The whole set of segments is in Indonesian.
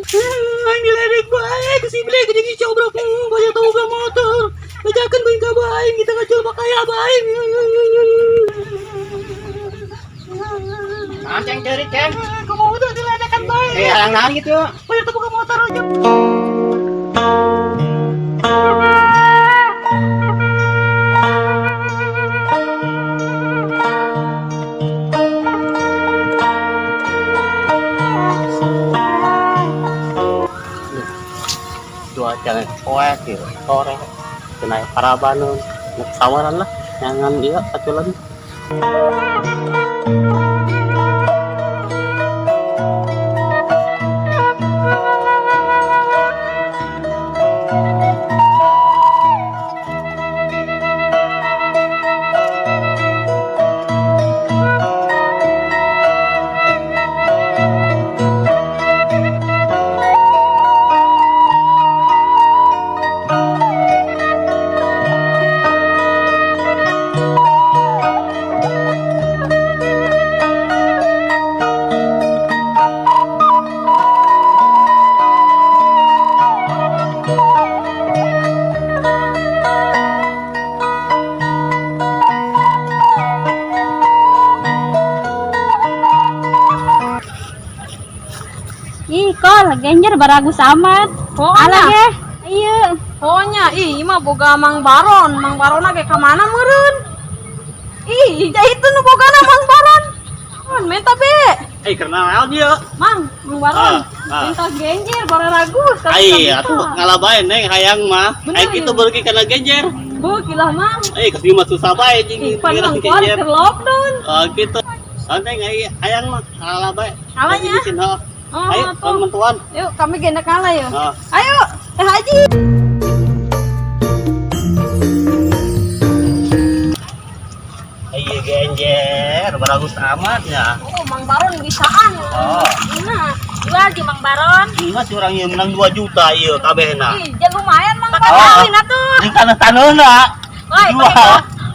Ang nilarik baik, simple gede di coba banyak tahu gak motor. Bajakan gue gak baik, kita ngajul makanya baik. Anceng ceri ceng. Kamu udah diledakan baik. Nahan gitu. Banyak tahu gak motor aja. Jangan poek gitu, sore kena parabanon, sawaran lah, jangan dia aculan. Ih, kol, genjer baragus amat. Alah ya. Iya. Pokoknya, ih, mah boga Mang Baron. Mang Baron lagi kemana meren? Ih, itu nu boga Mang Baron. Man, menta be. Karena dia. Mang Baron. Menta genjer baragus. Atuh ngalabain neng hayang mah. Itu pergi kena genjer. Bu, gila Mang. Kasih mah susah bae jeung Pandang kuat ke lockdown. Gitu. Santai hayang mah ngalabain. Alanya. Ayo, teman-teman. Yuk, kami gendek kalah ya. Ah. Ayo, Haji. Iya genjer, bagus amat ya. Oh, Mang Baron bisaan. Oh. Nah, lagi Mang Baron. Ini mah orang yang menang 2 juta ieu kabehna. Ih, jangan lumayan Mang Baron atuh. Ini kana taneuna. Woi,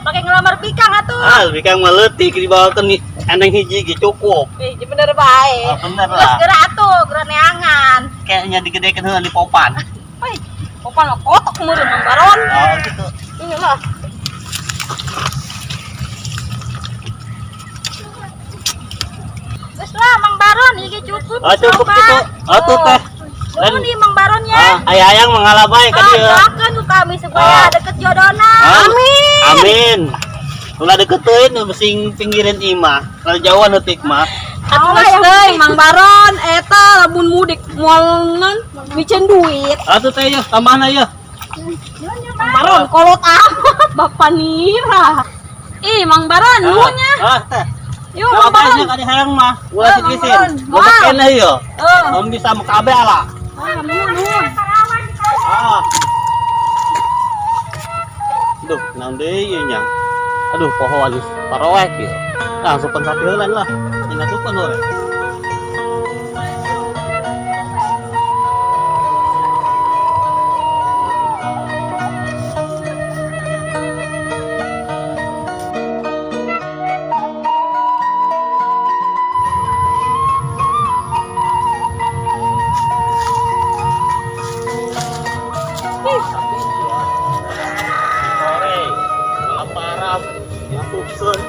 pakai ngelamar pikang atuh. Bikang mah leutik dibawakeun eneng hiji ge cukup. Ih, bener baik. Bener Terus lah. geura atuh, geura neangan. Kayaknya digedekeun heula di popan. Woi, popan mah kotok meureun Mang Baron. Oh gitu. Ini lah. Geus lah Mang Baron, iki cukup. Cukup gitu. Tuh teh. Lu nih Mang Baron ya. Hayang mengalabay ka dieu. Doakeun ku kami supaya deket jodohna. Amin. Amin. Ulah deketeun sing pinggirin imah. Kalau jauhan leutik mah. Atuh euy Mang Baron, eta lamun mudik moal non micen duit. Atuh teh yeuh, tamahna yeuh. Mang Baron kolot amat Bapak Nira. Ih, Mang Baron nunya. Teh. Yuk, Mang Baron. Ka di hayang mah. Ulah digisin. Mang Boga Baron. keneh yeuh. Heeh. Bisa makabe ala. Nuhun. Aduh, naon deui ieu nya. Aduh, poho alus paroek ieu. Langsung pensateulan lah. Ingatukeun we. Sore, laparan, nyatukeun.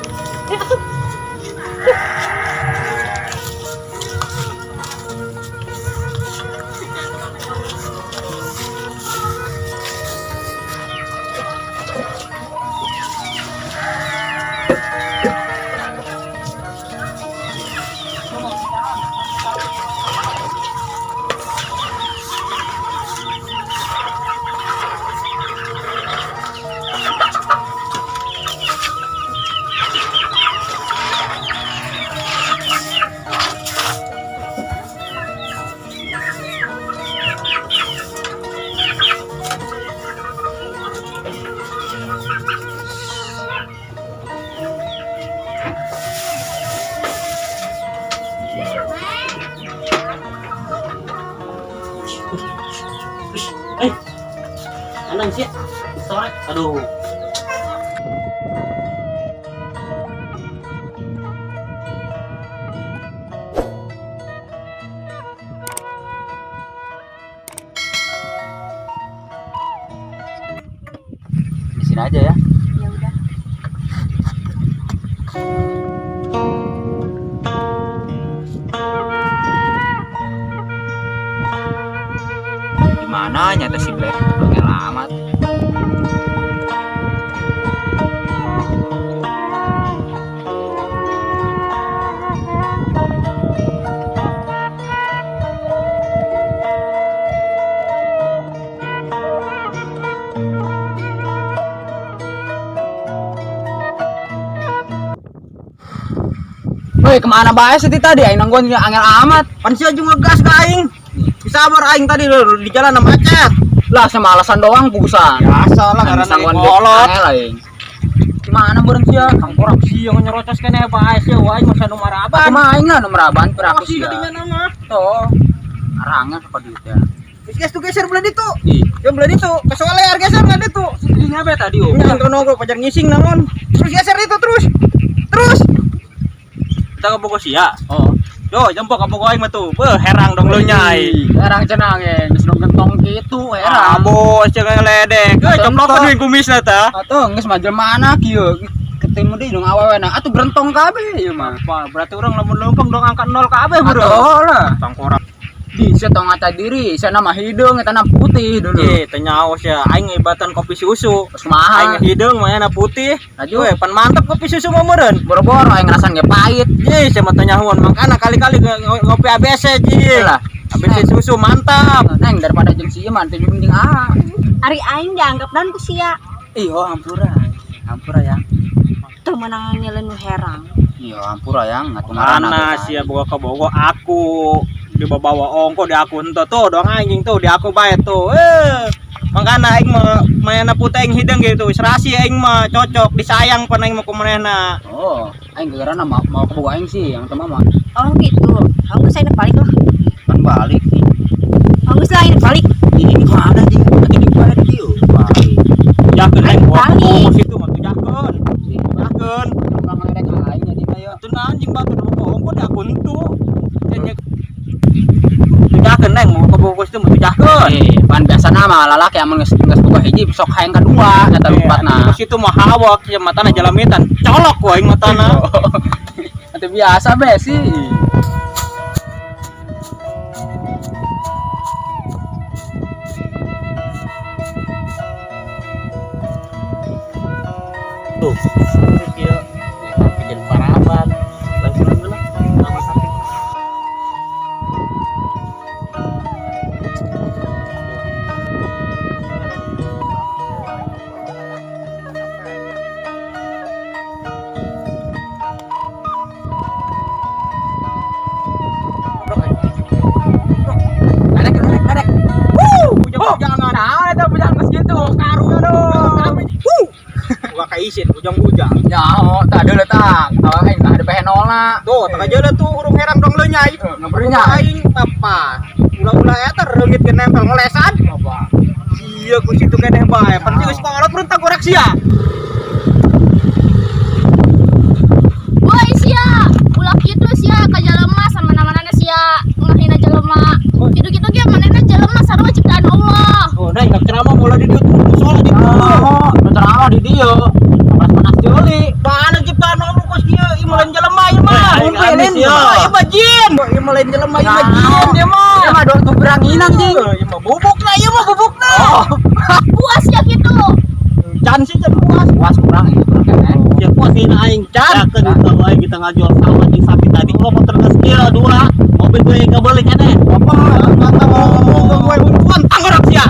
Anang sih, sore. Aduh. sini aja ya. Ya udah. Gimana nyata si Black angel amat. Woi, kemana bae sih tadi? Aing nangguan angel amat. Pan sia jeung ngegas ka aing. Sabar aing tadi di jalan macet. Lah sama alasan doang busan. Biasa lah Karena karena nangguan kolot. angel aing. Gimana beureum sia? Kangkorap sia nyerocos keneh bae sia wae masa nu maraban. Kumaha aing lah nomor aban piraku Masih sia. gadinya nama. Tuh. Arangnya apa duit ya? Geus tuh geser belah ditu. Ih, Yang belah ditu, kesoalnya harga geser belah ditu. ini apa tadi? Oh? Yang kono pajar ngising naon. Terus geser itu terus. Terus. Kita ke Bogor sia. Oh. Yo, jempol ka Bogor aing mah tuh. Beuh, herang dong lu nyai. Herang cenang ya, geus nu gentong kitu Ah, herang. bos cenah ledek. Euy, Atuh, coplok entah. duit kumisna tah. Atuh geus mah jelema anak ieu. Ketemu deui dong awewe na. Atuh berentong kabeh ieu mah. Apa? Berarti orang lamun leumpeng dong angkat 0 kabeh, Bro. Atuh lah. Tangkorap. Di setong aca diri, sana mah hidung eta na putih dulu. Ye, teu nyaos ya. Aing ibatan kopi susu. Terus kumaha? Aing hidung mah na putih. Laju. Weh, pan mantep kopi susu mah meureun. Boro-boro aing ngerasan ge pahit. Ye, saya mah teu nyahoan. Makana kali-kali ngopi ABC ji. Lah. ABC susu mantap. Neng daripada jeung sieu mah teh mending Ari aing dianggap dan ku sia. Ih, oh hampura. Hampura ya. Tuh menang nyeleun herang. Iya, hampura ya, ngatungarana. Mana sia boga ka Bogor aku dibawa ongko di aku ento tuh doang anjing tuh di aku bae tuh. Makana aing mah mainna putih aing hidung gitu. Serasi aing mah cocok disayang pan aing mah kumanehna. Oh, aing gegerana mau ke Bogor aing sih, yang teu mah Oh gitu. Kamu saya balik lah. kan balik. Kamu saya balik. Ini di mana sih? Lagi di balik yuk. Balik. Jakeun aing bawa Balik. Bogor situ mah tuh jakeun. Jakeun. Tukang ngeledek aing jadi mah yo. Teu anjing batu bawa ongko di aku ento. Jakeun neng mau ke Bogor situ mah tuh jakeun. Pan biasa nama lalaki amun geus boga hiji sok hayang kadua eta lupatna. Terus itu mah hawak ya matana jalamitan. Colok ku aing matana. Itu biasa be sih. Tuh, dia bikin paraban. Langsung lah sama sakit. Ledek. Jangan Nah, eta bujang geus kitu. karu dong. Buka kaisin ujang-ujang. Ya, oh, tak ada letak. Tawa aing ada penolak. Tuh, tengah jalan tuh urung herang dong lenyai. Ngebernya. Aing apa? Ulah-ulah eta reungit ke nempel ngolesan. Apa? Iya ku situ keneh bae. Pan geus kolot perintah gorek sia. Woi sia, ulah kitu sia ka jelema samana-manana sia ngahina jelema. Kitu-kitu ge manehna jelema sarua ciptaan Allah. Oh, neng nak ceramah mulai di ditu soal di ditu. Oh, ceramah di dieu. Panas deuli. Mana ciptaan Allah kos kieu imeuleun jelema ieu mah. Aing Ngumpulin sia. ieu mah jin. Imeuleun jelema ieu mah jin dia mah. Ya mah do tuh beranginang jeung. Ieu mah bubukna ieu mah bubukna. Puas ya kitu. Can sih can puas. Was kurang ini kurang kene. Ya puasin aing can. Ya kan kita wae kita ngajual sawah di sapi tadi. Lo motor geus kieu dua. Mobil gue kabel keneh. Apa? Mata ngomong gue untuan tanggorok sia.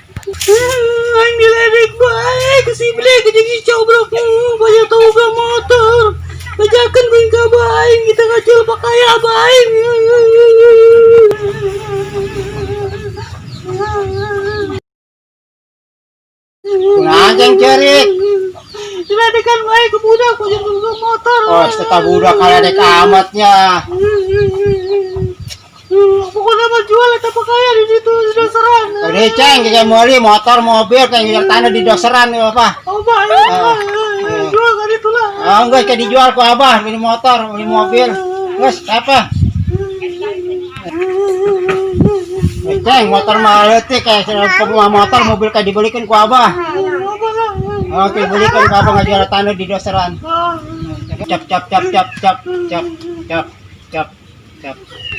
Aing diledek bae si Black jeung si cobrok banyak tahu gak motor. Bajakan gue ka bae kita ngajul pakaya bae. motor. Oh, tetap udah kalah dek amatnya. Pokoknya mah jual eta pakaian di situ sudah serang. Tadi ceng kayak meli motor mobil kayak jual tanah di doseran ya apa? Oh, jual kan itulah. Oh, enggak kayak dijual ku abah beli motor, beli mobil. Guys, apa? Ceng motor mah leutik kayak semua motor mobil kayak dibelikan ku abah. Oke, belikan ku abah ngajual tanah di doseran. Cap.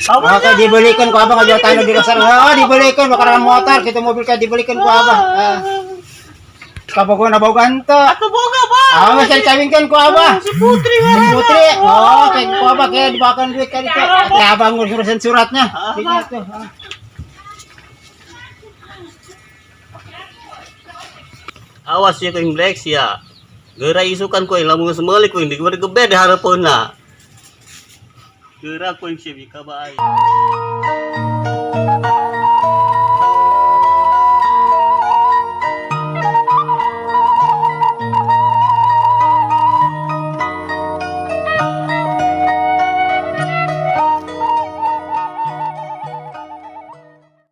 Oke, dibelikan ku abah ngajual tanah di doseran. Oh, dibelikan bakaran motor, kita mobil kayak dibelikan ku abah. Kabogo na boganta. Atau boga, Bang. Ah, masih kawinkan ku abah. Si Putri Si kan. Putri. Oh, kayak ku abah kayak dibawakan duit kali itu. Kayak abang ngurusin suratnya. Gitu. Awas ya kau black ya. Gerai isukan kau yang lamun semalik kau yang digeber-geber di harapan na. Gerak kau yang siapa kabai.